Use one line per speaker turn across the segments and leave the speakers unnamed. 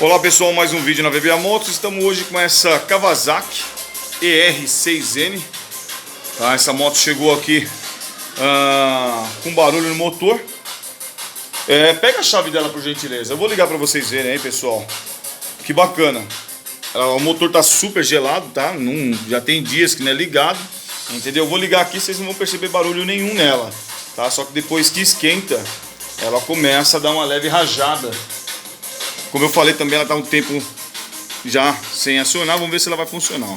Olá pessoal, mais um vídeo na VBA Motos. Estamos hoje com essa Kawasaki ER6N, tá? Essa moto chegou aqui com barulho no motor. Pega a chave dela por gentileza. Eu vou ligar para vocês verem aí, pessoal. Que bacana. O motor tá super gelado, tá? Já tem dias que não é ligado, entendeu? Eu vou ligar aqui, vocês não vão perceber barulho nenhum nela, tá? Só que depois que esquenta, ela começa a dar uma leve rajada. Como eu falei também, ela tá um tempo já sem acionar. Vamos ver se ela vai funcionar.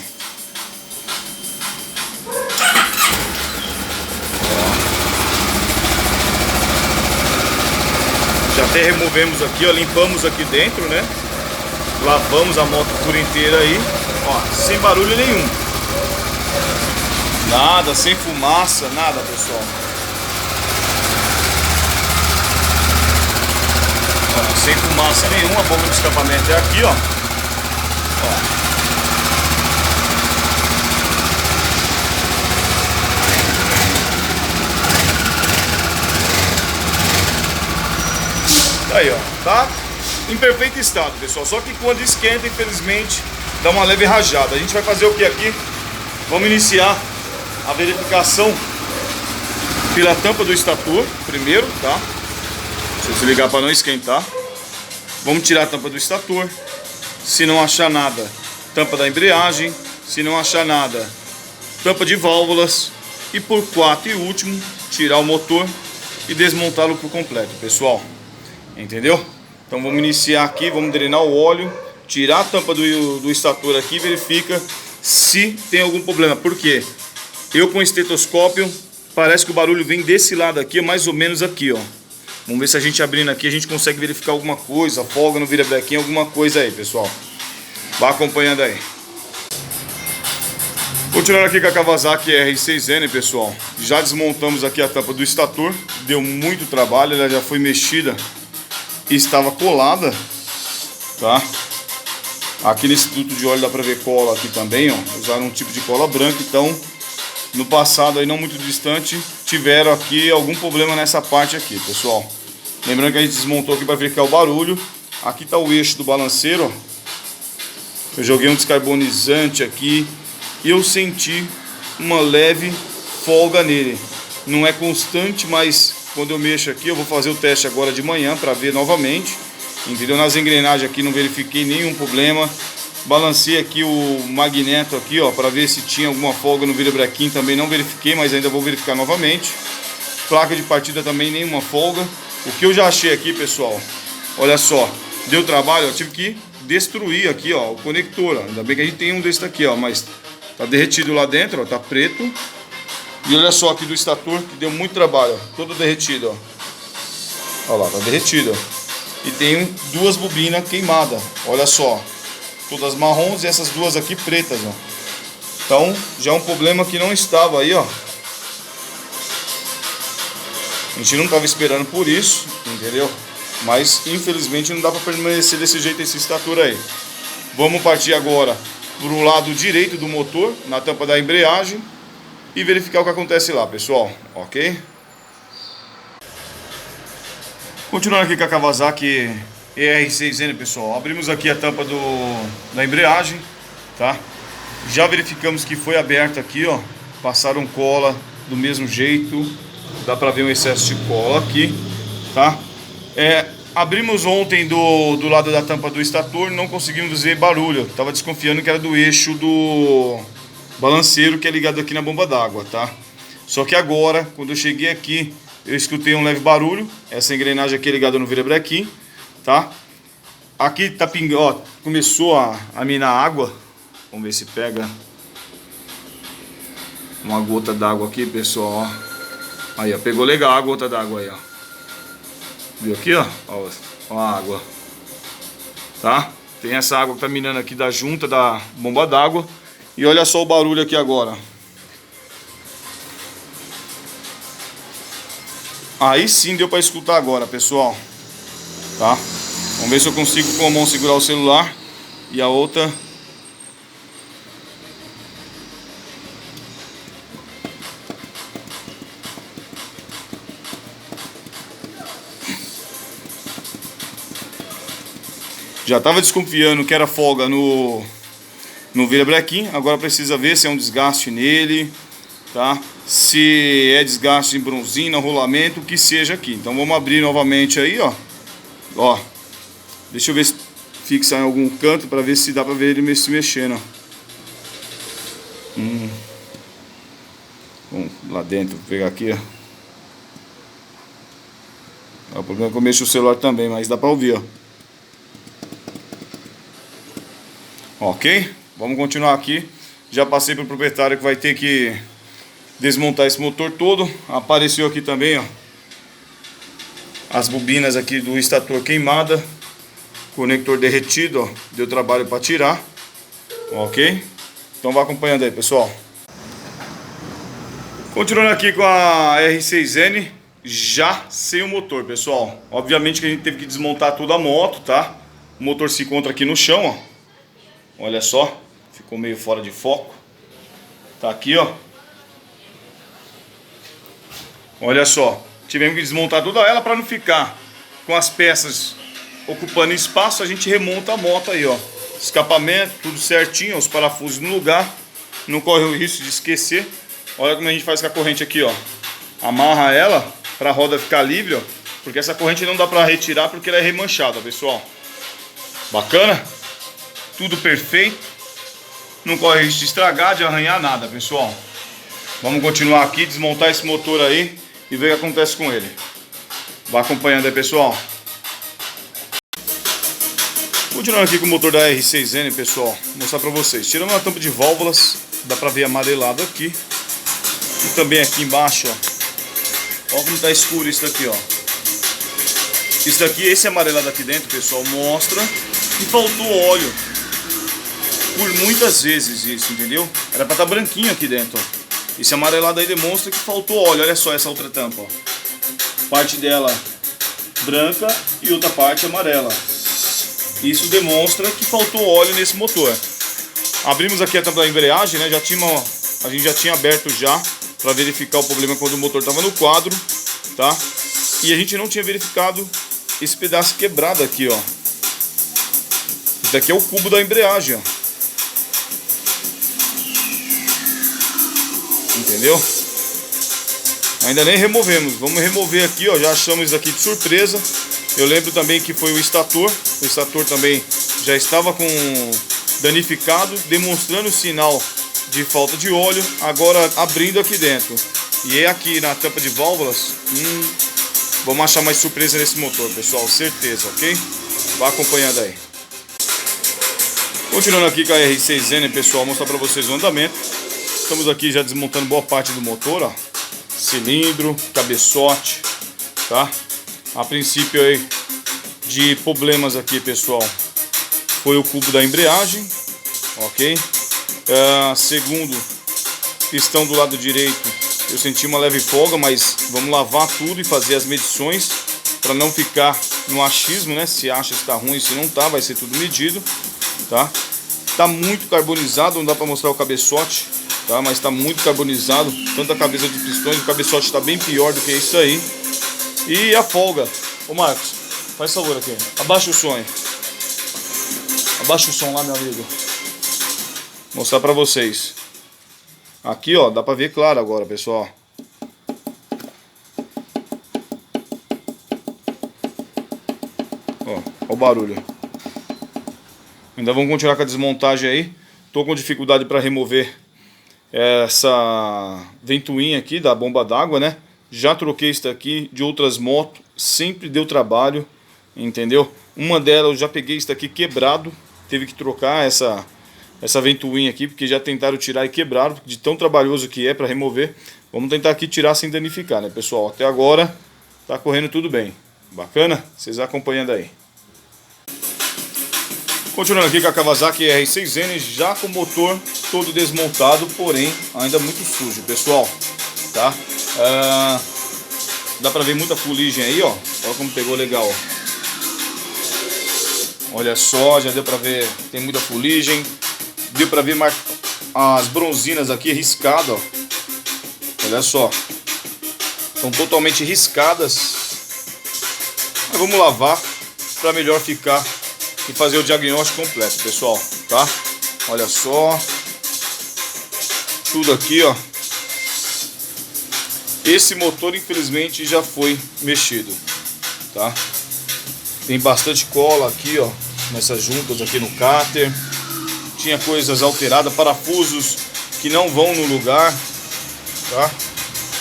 Já até removemos aqui, ó, limpamos aqui dentro, né? Lavamos a moto por inteira aí, ó, sem barulho nenhum. Nada, sem fumaça, nada, pessoal. Sem fumaça nenhuma, a boca de escapamento é aqui, ó. Aí, ó, tá em perfeito estado, pessoal. Só que quando esquenta, infelizmente, dá uma leve rajada. A gente vai fazer o que aqui? Vamos iniciar a verificação pela tampa do estator primeiro, tá? Deixa eu desligar para não esquentar. Vamos tirar a tampa do estator. Se não achar nada, tampa da embreagem. Se não achar nada, tampa de válvulas. E por quarto e último, tirar o motor e desmontá-lo por completo, pessoal. Entendeu? Então vamos iniciar aqui, vamos drenar o óleo, tirar a tampa do estator aqui e verifica se tem algum problema. Por quê? Eu com o estetoscópio, parece que o barulho vem desse lado aqui, mais ou menos aqui, ó. Vamos ver se a gente abrindo aqui a gente consegue verificar alguma coisa, folga no virabrequim, alguma coisa aí, pessoal. Vá acompanhando aí. Continuando aqui com a Kawasaki ER6N, pessoal. Já desmontamos aqui a tampa do estator. Deu muito trabalho, ela já foi mexida e estava colada, tá? Aqui nesse duto de óleo dá pra ver cola aqui também, ó. Usaram um tipo de cola branca, então no passado aí não muito distante tiveram aqui algum problema nessa parte aqui, pessoal. Lembrando que a gente desmontou aqui para verificar o barulho. Aqui tá o eixo do balanceiro, ó. Eu joguei um descarbonizante aqui e eu senti uma leve folga nele. Não é constante, mas quando eu mexo aqui, eu vou fazer o teste agora de manhã para ver novamente, entendeu? Nas engrenagens aqui não verifiquei nenhum problema. Balancei aqui o magneto aqui, ó, para ver se tinha alguma folga no virabrequim, também não verifiquei, mas ainda vou verificar novamente. Placa de partida também nenhuma folga. O que eu já achei aqui, pessoal, olha só, deu trabalho, eu tive que destruir aqui, ó, o conector, ó. Ainda bem que a gente tem um desse aqui, ó, mas tá derretido lá dentro, ó, tá preto. E olha só aqui do estator, que deu muito trabalho, ó, todo derretido, ó. Olha lá, tá derretido, ó. E tem duas bobinas queimadas, olha só. Todas marrons e essas duas aqui pretas, ó. Então, já é um problema que não estava aí, ó. A gente não estava esperando por isso, entendeu? Mas, infelizmente, não dá para permanecer desse jeito esse estator aí. Vamos partir agora para o lado direito do motor, na tampa da embreagem, e verificar o que acontece lá, pessoal, ok? Continuando aqui com a Kawasaki ER6N, pessoal, abrimos aqui a tampa da embreagem, tá? Já verificamos que foi aberta aqui, ó. Passaram cola do mesmo jeito, dá pra ver um excesso de cola aqui, tá? Abrimos ontem do lado da tampa do estator, não conseguimos ver barulho. Tava desconfiando que era do eixo do balanceiro que é ligado aqui na bomba d'água, tá? Só que agora, quando eu cheguei aqui, eu escutei um leve barulho. Essa engrenagem aqui é ligada no virabrequim, tá? Aqui tá pingando, ó, começou a minar água. Vamos ver se pega uma gota d'água aqui, pessoal, ó. Aí, ó, pegou legal a gota d'água aí, ó. Viu aqui, ó? Ó a água, tá? Tem essa água que tá minando aqui da junta da bomba d'água. E olha só o barulho aqui agora. Aí sim deu pra escutar agora, pessoal, tá? Vamos ver se eu consigo com a mão segurar o celular e a outra. Já estava desconfiando que era folga no virabrequim. Agora precisa ver se é um desgaste nele, tá? Se é desgaste em bronzina, rolamento, o que seja aqui. Então vamos abrir novamente aí, ó. Ó, deixa eu ver se fixa em algum canto para ver se dá para ver ele se mexendo. Vamos lá dentro, vou pegar aqui, ó. O problema é que eu mexo o celular também, mas dá para ouvir, ó. Ok? Vamos continuar aqui. Já passei para o proprietário que vai ter que desmontar esse motor todo. Apareceu aqui também, ó, as bobinas aqui do estator queimada, conector derretido, ó. Deu trabalho para tirar. Ok? Então vai acompanhando aí, pessoal. Continuando aqui com a R6N, já sem o motor, pessoal. Obviamente que a gente teve que desmontar toda a moto, tá? O motor se encontra aqui no chão, ó. Olha só, ficou meio fora de foco. Tá aqui, ó. Olha só, tivemos que desmontar toda ela para não ficar com as peças ocupando espaço. A gente remonta a moto aí, ó. Escapamento, tudo certinho, os parafusos no lugar. Não corre o risco de esquecer. Olha como a gente faz com a corrente aqui, ó. Amarra ela para a roda ficar livre, ó. Porque essa corrente não dá para retirar porque ela é remanchada, pessoal. Bacana? Tudo perfeito. Não corre risco de estragar, de arranhar nada, pessoal. Vamos continuar aqui, desmontar esse motor aí e ver o que acontece com ele. Vai acompanhando aí, pessoal. Continuando aqui com o motor da R6N, pessoal. Vou mostrar pra vocês. Tirando a tampa de válvulas, dá pra ver amarelado aqui. E também aqui embaixo, ó. Olha como tá escuro isso daqui, ó. Isso daqui, esse amarelado aqui dentro, pessoal, mostra que faltou óleo. Por muitas vezes isso, entendeu? Era pra estar branquinho aqui dentro, ó. Esse amarelado aí demonstra que faltou óleo. Olha só essa outra tampa, ó. Parte dela branca e outra parte amarela. Isso demonstra que faltou óleo nesse motor. Abrimos aqui a tampa da embreagem, né? A gente já tinha aberto já para verificar o problema quando o motor estava no quadro, tá? E a gente não tinha verificado esse pedaço quebrado aqui, ó. Isso daqui é o cubo da embreagem, ó. Entendeu? Ainda nem removemos. Vamos remover aqui, ó. Já achamos isso aqui de surpresa. Eu lembro também que foi o estator. O estator também já estava com danificado, demonstrando sinal de falta de óleo. Agora abrindo aqui dentro. E é aqui na tampa de válvulas. Vamos achar mais surpresa nesse motor, pessoal. Certeza, ok? Vá acompanhando aí. Continuando aqui com a R6N, pessoal, vou mostrar para vocês o andamento. Estamos aqui já desmontando boa parte do motor, ó. Cilindro, cabeçote, tá? A princípio aí de problemas aqui, pessoal, foi o cubo da embreagem, ok? Segundo, pistão do lado direito, eu senti uma leve folga, mas vamos lavar tudo e fazer as medições para não ficar no achismo, né? Se acha que está ruim, se não tá, vai ser tudo medido, tá? Tá muito carbonizado, não dá para mostrar o cabeçote, tá? Mas está muito carbonizado, tanto a cabeça de pistões, o cabeçote está bem pior do que isso aí. E a folga, ô Marcos, faz favor aqui, abaixa o som aí. Abaixa o som lá, meu amigo. Vou mostrar pra vocês. Aqui, ó, dá pra ver claro agora, pessoal. Ó o barulho. Ainda vamos continuar com a desmontagem aí. Tô com dificuldade para remover essa ventoinha aqui da bomba d'água, né? Já troquei isso daqui de outras motos, sempre deu trabalho, entendeu? Uma delas eu já peguei isso daqui quebrado, teve que trocar essa ventoinha aqui, porque já tentaram tirar e quebraram, de tão trabalhoso que é para remover. Vamos tentar aqui tirar sem danificar, né, pessoal? Até agora tá correndo tudo bem. Bacana? Vocês acompanhando aí. Continuando aqui com a Kawasaki R6N, já com o motor todo desmontado, porém ainda muito sujo, pessoal, tá? Dá pra ver muita fuligem aí, ó. Olha como pegou legal, ó. Olha só, já deu pra ver, tem muita fuligem. Deu pra ver as bronzinas aqui riscadas, ó. Olha só, estão totalmente riscadas. Mas vamos lavar para melhor ficar e fazer o diagnóstico completo, pessoal, tá? Olha só. Tudo aqui, ó. Esse motor, infelizmente, já foi mexido, tá? Tem bastante cola aqui, ó, nessas juntas aqui no cárter. Tinha coisas alteradas, parafusos que não vão no lugar, tá?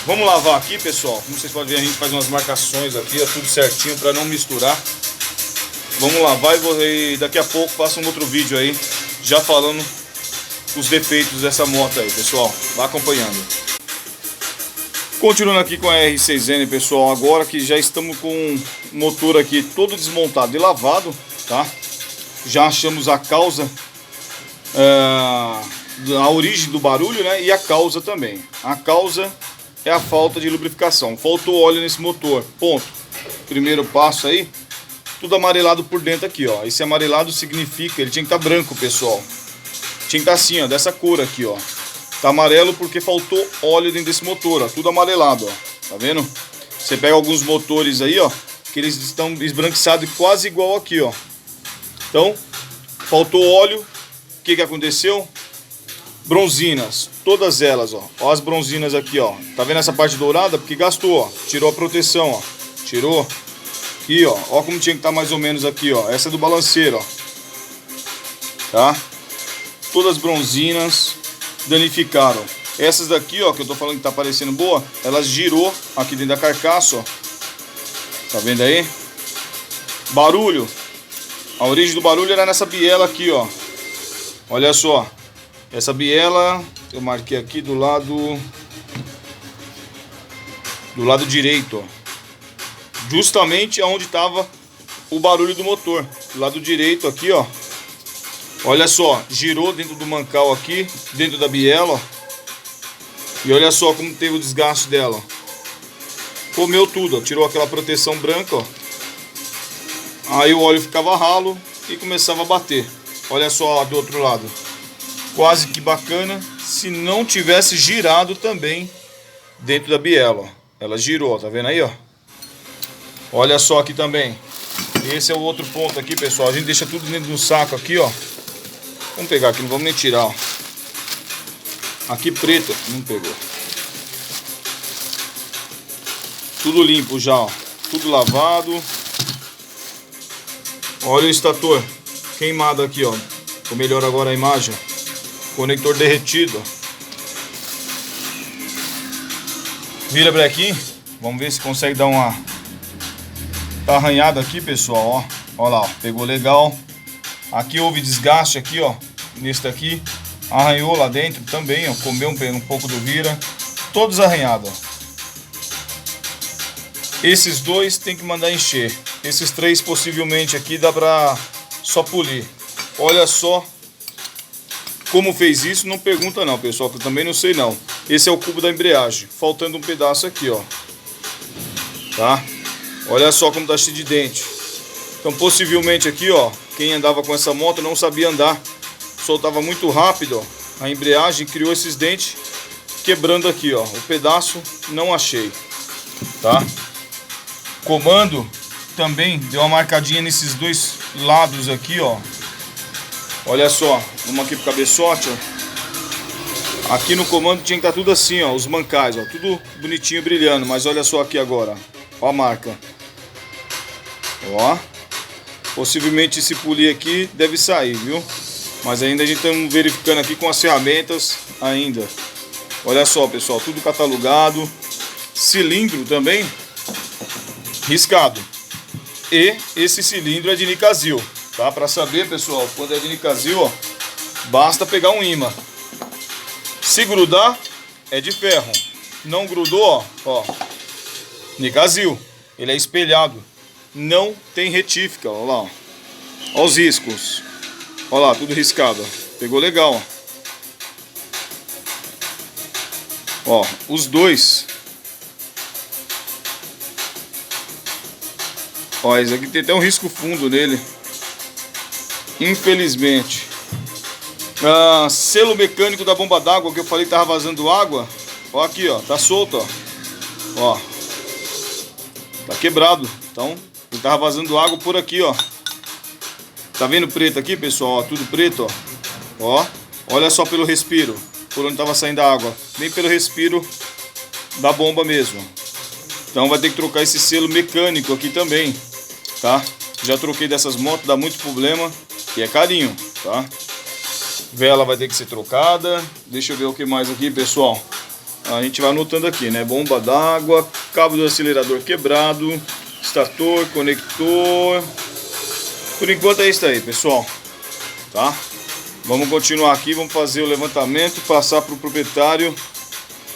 Vamos lavar aqui, pessoal. Como vocês podem ver, a gente faz umas marcações aqui, ó, tudo certinho para não misturar. Vamos lavar e daqui a pouco faço um outro vídeo aí, já falando os defeitos dessa moto aí, pessoal. Vá acompanhando. Continuando aqui com a R6N, pessoal, agora que já estamos com o motor aqui todo desmontado e lavado, tá? Já achamos a causa, a origem do barulho, né? E a causa também. A causa é a falta de lubrificação. Faltou óleo nesse motor, ponto. Primeiro passo aí, tudo amarelado por dentro aqui, ó. Esse amarelado significa, ele tinha que estar branco, pessoal. Tinha que estar assim, ó, dessa cor aqui, ó. Tá amarelo porque faltou óleo dentro desse motor, ó, tudo amarelado, ó. Tá vendo? Você pega alguns motores aí, ó, que eles estão esbranquiçados quase igual aqui, ó. Então, faltou óleo. O que que aconteceu? Bronzinas, todas elas, ó. Ó as bronzinas aqui, ó. Tá vendo essa parte dourada? Porque gastou, ó. Tirou a proteção, ó. Tirou. Aqui, ó. Ó como tinha que estar mais ou menos aqui, ó. Essa é do balanceiro, ó. Tá? Todas as bronzinas danificaram. Essas daqui, ó, que eu tô falando que tá parecendo boa, elas girou aqui dentro da carcaça, ó. Tá vendo aí? Barulho. A origem do barulho era nessa biela aqui, ó. Olha só. Essa biela, eu marquei aqui do lado direito, ó. Justamente aonde tava o barulho do motor. Do lado direito aqui, ó. Olha só, girou dentro do mancal aqui, dentro da biela, ó. E olha só como teve o desgaste dela, ó. Comeu tudo, ó. Tirou aquela proteção branca, ó. Aí o óleo ficava ralo e começava a bater. Olha só, ó, do outro lado. Quase que bacana se não tivesse girado também dentro da biela, ó. Ela girou, tá vendo aí, ó? Olha só aqui também. Esse é o outro ponto aqui, pessoal. A gente deixa tudo dentro do saco aqui, ó. Vamos pegar aqui, não vamos nem tirar, ó. Aqui preto, não pegou. Tudo limpo já, ó. Tudo lavado. Olha o estator queimado aqui, ó. Ficou melhor agora a imagem. Conector derretido, ó. Vira brequinho. Vamos ver se consegue dar uma... Tá arranhado aqui, pessoal, ó. Olha lá, ó. Pegou legal. Aqui houve desgaste aqui, ó. Nesse daqui. Arranhou lá dentro também, ó. Comeu um pouco do vira. Todos arranhados, ó. Esses dois tem que mandar encher. Esses três possivelmente aqui dá pra só polir. Olha só como fez isso. Não pergunta não, pessoal, que eu também não sei não. Esse é o cubo da embreagem. Faltando um pedaço aqui, ó. Tá? Olha só como tá cheio de dente. Então possivelmente aqui, ó, quem andava com essa moto não sabia andar. Soltava muito rápido, ó. A embreagem criou esses dentes, quebrando aqui, ó. O pedaço não achei, tá? Comando também deu uma marcadinha nesses dois lados aqui, ó. Olha só, vamos aqui pro cabeçote, ó. Aqui no comando tinha que estar tudo assim, ó, os mancais, ó, tudo bonitinho, brilhando. Mas olha só aqui agora, ó a marca. Ó, possivelmente se polir aqui deve sair, viu? Mas ainda a gente está verificando aqui com as ferramentas ainda. Olha só, pessoal, tudo catalogado. Cilindro também riscado. E esse cilindro é de Nicasil, tá? Para saber, pessoal, quando é de Nicasil, ó, basta pegar um ímã. Se grudar, é de ferro. Não grudou, ó, Nicasil. Ele é espelhado. Não tem retífica, ó lá, ó. Ó os riscos. Ó lá, tudo riscado, ó. Pegou legal, ó. Ó, os dois. Ó, esse aqui tem até um risco fundo nele. Infelizmente. Selo mecânico da bomba d'água que eu falei que tava vazando água. Ó aqui, ó, tá solto, ó. Ó. Tá quebrado. Então, ele tava vazando água por aqui, ó. Tá vendo preto aqui, pessoal? Ó, tudo preto, ó. Ó, olha só pelo respiro, por onde tava saindo a água. Bem pelo respiro da bomba mesmo. Então vai ter que trocar esse selo mecânico aqui também, tá? Já troquei dessas motos, dá muito problema e é carinho, tá? Vela vai ter que ser trocada. Deixa eu ver o que mais aqui, pessoal. A gente vai anotando aqui, né? Bomba d'água, cabo do acelerador quebrado, estator, conector. Por enquanto é isso aí, pessoal, tá? Vamos continuar aqui, vamos fazer o levantamento, passar para o proprietário.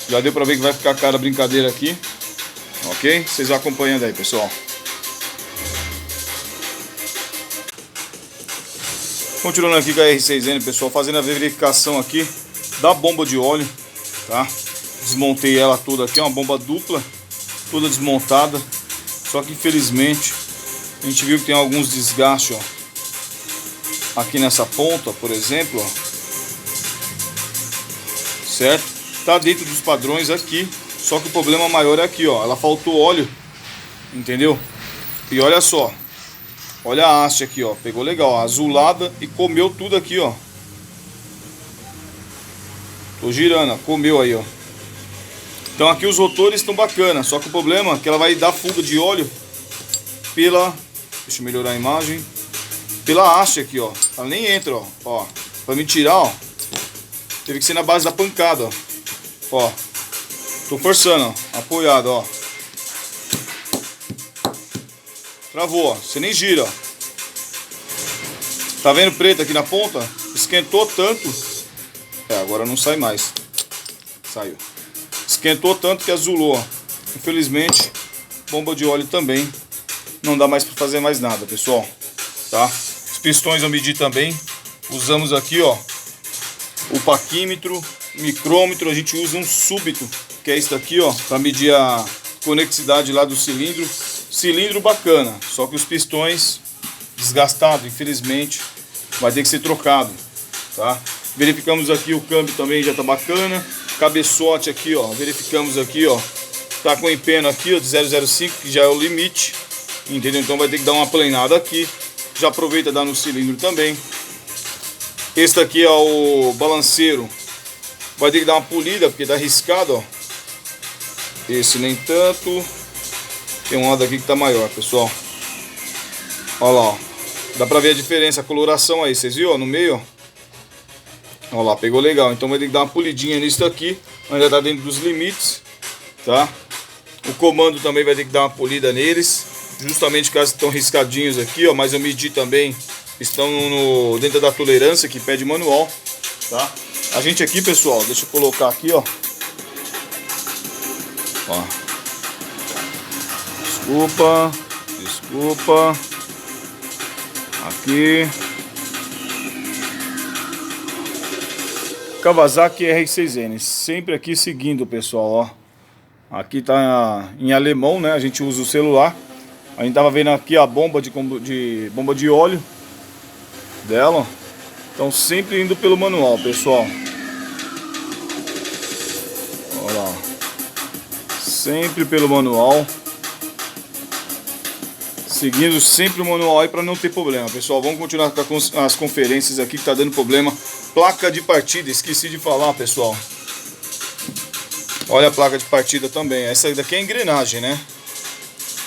Já deu para ver que vai ficar cara a brincadeira aqui, ok? Vocês acompanhando aí, pessoal. Continuando aqui com a R6N, pessoal, fazendo a verificação aqui da bomba de óleo, tá? Desmontei ela toda aqui, é uma bomba dupla, toda desmontada. Só que infelizmente a gente viu que tem alguns desgastes, ó, aqui nessa ponta, por exemplo, ó, certo? Tá dentro dos padrões aqui, só que o problema maior é aqui, ó, ela faltou óleo, entendeu? E olha só, olha a haste aqui, ó, pegou legal, ó, azulada e comeu tudo aqui, ó. Tô girando, ó, comeu aí, ó. Então aqui os rotores estão bacana, só que o problema é que ela vai dar fuga de óleo pela... Deixa eu melhorar a imagem. Pela haste aqui, ó. Ela nem entra, ó. Ó, pra me tirar, ó, teve que ser na base da pancada, ó. Ó, tô forçando, ó, apoiado, ó. Travou, ó. Você nem gira, ó. Tá vendo preto aqui na ponta? Esquentou tanto. É, agora não sai mais. Saiu. Esquentou tanto que azulou, ó. Infelizmente, bomba de óleo também não dá mais para fazer mais nada, pessoal, tá? Os pistões eu medi também. Usamos aqui, ó, o paquímetro, micrômetro. A gente usa um súbito, que é esse daqui, ó, para medir a conexidade lá do cilindro. Cilindro bacana, só que os pistões desgastados, infelizmente, vai ter que ser trocado, tá? Verificamos aqui o câmbio também, já tá bacana. Cabeçote aqui, ó, verificamos aqui, ó, tá com empeno aqui, ó, de 0,05, que já é o limite, entendeu? Então vai ter que dar uma planada aqui. Já aproveita e dá no cilindro também. Esse daqui é o balanceiro, vai ter que dar uma polida, porque tá arriscado, ó. Esse nem tanto. Tem um lado aqui que tá maior, pessoal. Olha lá, ó. Dá pra ver a diferença, a coloração aí, vocês viram, ó, no meio, ó. Olha lá, pegou legal. Então vai ter que dar uma polidinha nisso daqui. Ainda tá dentro dos limites, tá? O comando também vai ter que dar uma polida neles, justamente caso estão riscadinhos aqui, ó. Mas eu medi também, estão dentro da tolerância que pede manual, tá? A gente aqui, pessoal, deixa eu colocar aqui, ó. Ó. Desculpa. Aqui. Kawasaki R6N, sempre aqui seguindo, pessoal, ó. Aqui tá em alemão, né? A gente usa o celular. A gente tava vendo aqui a bomba bomba de óleo dela, ó. Então sempre indo pelo manual, pessoal. Olha lá, sempre pelo manual. Seguindo sempre o manual aí para não ter problema, pessoal. Vamos continuar com as conferências aqui que tá dando problema. Placa de partida, esqueci de falar, pessoal. Olha a placa de partida também. Essa daqui é a engrenagem, né?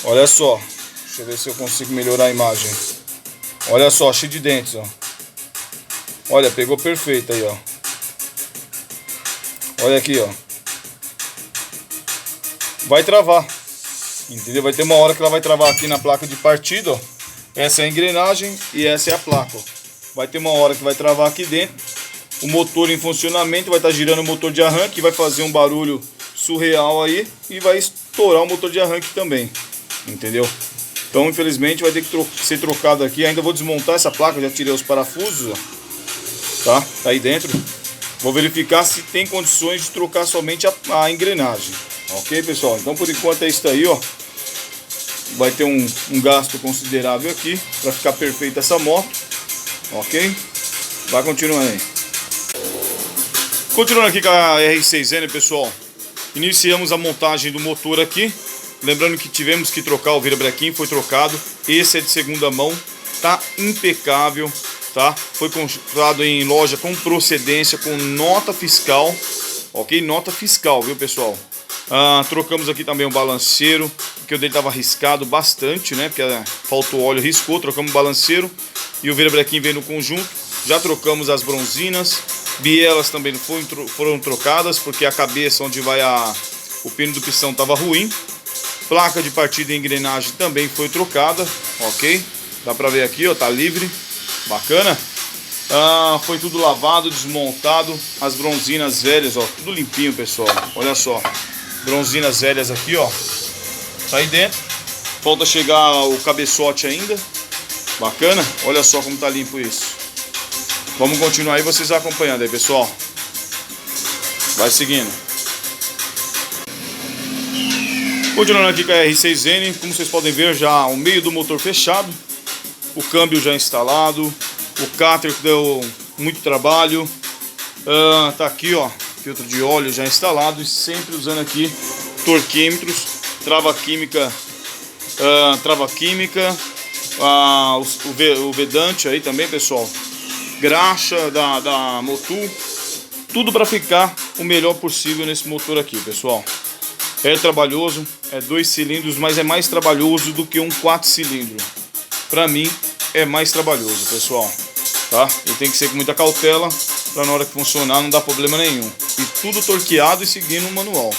Olha só. Deixa eu ver se eu consigo melhorar a imagem. Olha só, cheio de dentes, ó. Olha, pegou perfeito aí, ó. Olha aqui, ó. Vai travar. Entendeu? Vai ter uma hora que ela vai travar aqui na placa de partida, ó. Essa é a engrenagem e essa é a placa, ó. Vai ter uma hora que vai travar aqui dentro. O motor em funcionamento, vai estar girando o motor de arranque, vai fazer um barulho surreal aí e vai estourar o motor de arranque também, entendeu? Então infelizmente vai ter que ser trocado aqui. Ainda vou desmontar essa placa, já tirei os parafusos, ó. Tá? Tá aí dentro. Vou verificar se tem condições de trocar somente a engrenagem, ok, pessoal? Então por enquanto é isso aí, ó. Vai ter um gasto considerável aqui para ficar perfeita essa moto, ok? Vai continuando aí. Continuando aqui com a R6N, pessoal. Iniciamos a montagem do motor aqui. Lembrando que tivemos que trocar o virabrequim, foi trocado. Esse é de segunda mão, tá impecável, tá? Foi comprado em loja com procedência, com nota fiscal, ok? Nota fiscal, viu, pessoal? Trocamos aqui também o balanceiro, porque o dele estava riscado bastante, né? Porque faltou óleo, riscou, trocamos o balanceiro e o virabrequim veio no conjunto. Já trocamos as bronzinas, bielas também foram trocadas, porque a cabeça onde vai o pino do pistão estava ruim. Placa de partida e engrenagem também foi trocada, ok? Dá pra ver aqui, ó, tá livre, bacana. Foi tudo lavado, desmontado. As bronzinas velhas, ó, tudo limpinho, pessoal. Olha só, bronzinas velhas aqui, ó, tá aí dentro. Falta chegar o cabeçote ainda, bacana. Olha só como tá limpo isso. Vamos continuar aí, vocês acompanhando aí, pessoal. Vai seguindo. Continuando aqui com a R6N, como vocês podem ver, já o meio do motor fechado, o câmbio já instalado, o cárter que deu muito trabalho, tá aqui, ó, filtro de óleo já instalado, e sempre usando aqui torquímetros, trava química, o vedante aí também, pessoal, graxa da Motul, tudo para ficar o melhor possível nesse motor aqui, pessoal. É trabalhoso, é 2 cilindros, mas é mais trabalhoso do que um 4 cilindros. Pra mim, é mais trabalhoso, pessoal, tá? E tem que ser com muita cautela, pra na hora que funcionar não dar problema nenhum. E tudo torqueado e seguindo o manual,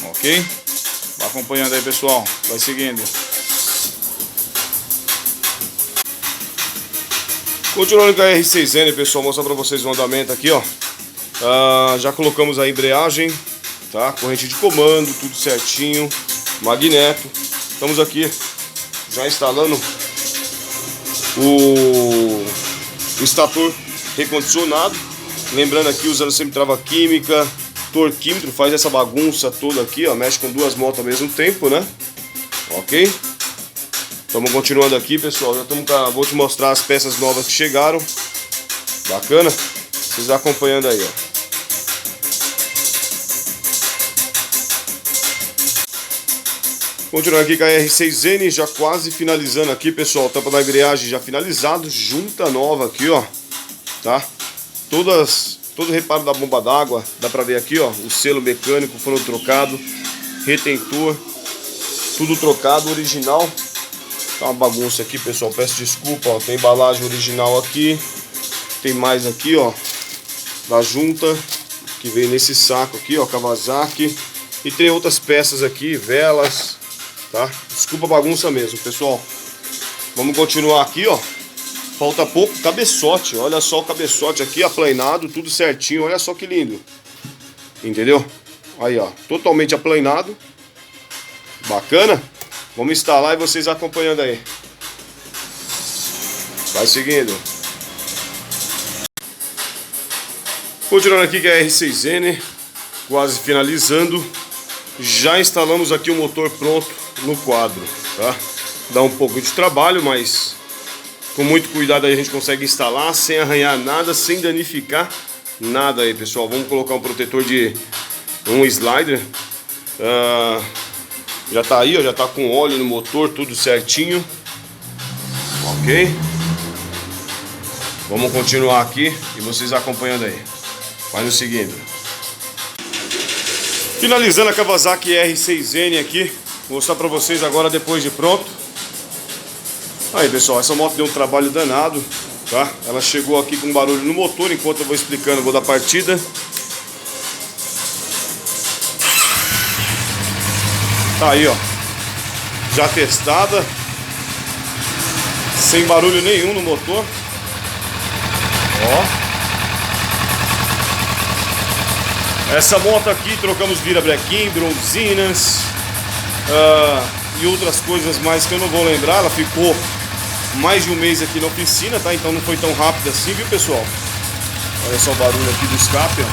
ok? Vai acompanhando aí, pessoal, vai seguindo. Continuando com a R6N, pessoal, mostrar pra vocês o andamento aqui, ó. Já colocamos a embreagem, tá? Corrente de comando, tudo certinho, magneto. Estamos aqui já instalando o estator recondicionado. Lembrando aqui, usando sempre trava química, torquímetro, faz essa bagunça toda aqui, ó. Mexe com 2 motos ao mesmo tempo, né? Ok? Estamos continuando aqui, pessoal. Já estamos vou te mostrar as peças novas que chegaram. Bacana? Vocês acompanhando aí, ó. Continuando aqui com a R6N, já quase finalizando aqui, pessoal. Tampa da embreagem já finalizado, junta nova aqui, ó, tá? Todo reparo da bomba d'água, dá pra ver aqui, ó, o selo mecânico foram trocado, retentor, tudo trocado, original. Tá uma bagunça aqui, pessoal, peço desculpa, ó, tem embalagem original aqui, tem mais aqui, ó, da junta, que veio nesse saco aqui, ó, Kawasaki, e tem outras peças aqui, velas, tá? Desculpa a bagunça mesmo, pessoal. Vamos continuar aqui, ó. Falta pouco, cabeçote. Olha só o cabeçote aqui, aplanado, tudo certinho. Olha só que lindo. Entendeu? Aí, ó, totalmente aplanado. Bacana? Vamos instalar e vocês acompanhando aí. Vai seguindo. Continuando aqui com a R6N, quase finalizando. Já instalamos aqui o motor pronto no quadro, tá? Dá um pouco de trabalho, mas com muito cuidado aí a gente consegue instalar sem arranhar nada, sem danificar nada aí, pessoal. Vamos colocar um protetor de um slider. Já tá aí, ó, já tá com óleo no motor, tudo certinho. Ok? Vamos continuar aqui e vocês acompanhando aí. Vai nos seguindo. Finalizando a Kawasaki R6N aqui, vou mostrar pra vocês agora depois de pronto. Aí, pessoal, essa moto deu um trabalho danado, tá? Ela chegou aqui com barulho no motor, enquanto eu vou explicando, eu vou dar partida. Tá aí, ó, já testada, sem barulho nenhum no motor. Ó. Essa moto aqui trocamos virabrequim, bronzinas e outras coisas mais que eu não vou lembrar. Ela ficou mais de um mês aqui na oficina, tá? Então não foi tão rápido assim, viu, pessoal? Olha só o barulho aqui do escape, ó.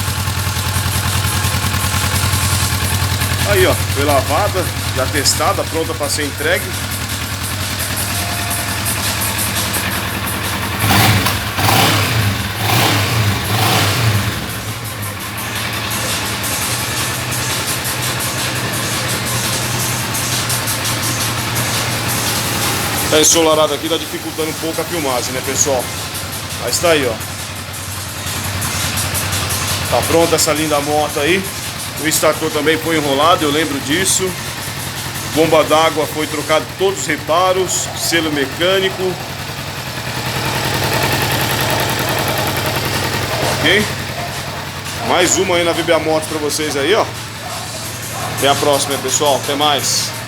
Aí, ó, foi lavada, já testada, pronta para ser entregue. Tá ensolarado aqui, tá dificultando um pouco a filmagem, né, pessoal? Mas tá aí, ó. Tá pronta essa linda moto aí. O estator também foi enrolado, eu lembro disso. Bomba d'água foi trocado todos os reparos, selo mecânico. Ok? Mais uma aí na VBA Motos pra vocês aí, ó. Até a próxima, pessoal. Até mais.